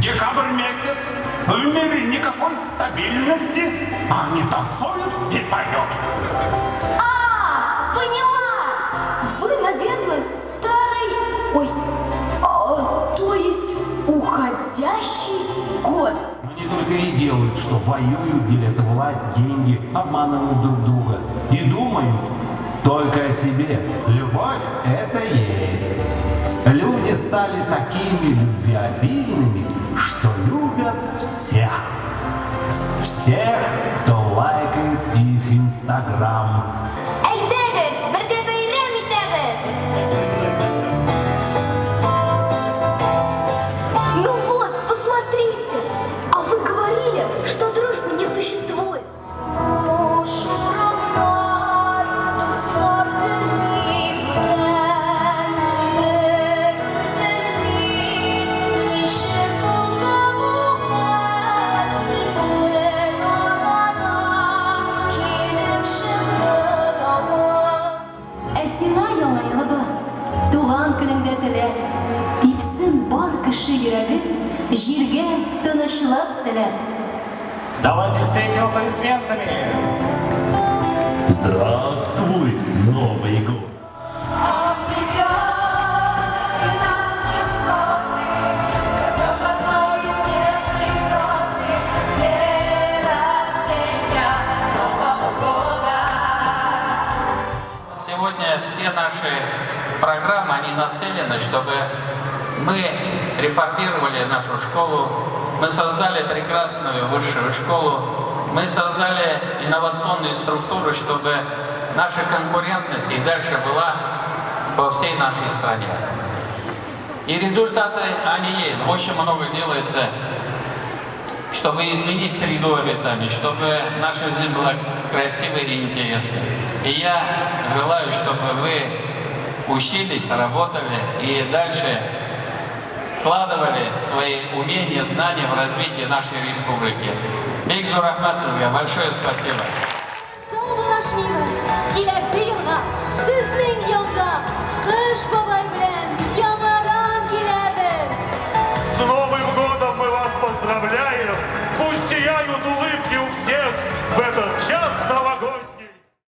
Декабрь месяц, в мире никакой стабильности, а они танцуют и поют. Поняла! Вы, наверное, старый... Ой, то есть уходящий год. Они только и делают, что воюют, делят власть, деньги, обманывают друг друга и думают только о себе. Любовь — это есть. Люди стали такими любвеобильными, что любят всех. Всех, кто лайкает их Инстаграм. Әйдәгез, бергә бәйрәм итәбез! Ну вот, посмотрите! А вы говорили, что дружбы не существует. Әсина яңа елыбыз, туган көнеңдә теләк, типсен бар кеше йөрәге, җиргә тынычлык теләп. Давайте встретим аплодисментами. Здравствуй, Новый год! Сегодня все наши программы, они нацелены, чтобы мы реформировали нашу школу, мы создали прекрасную высшую школу, мы создали инновационные структуры, чтобы наша конкурентность и дальше была по всей нашей стране. И результаты, они есть. Очень много делается, чтобы изменить среду обитания, чтобы наша жизнь была красивой и интересной. И я желаю, чтобы вы учились, работали и дальше вкладывали свои умения, знания в развитие нашей республики. Бекзу рахмат сизге, большое спасибо.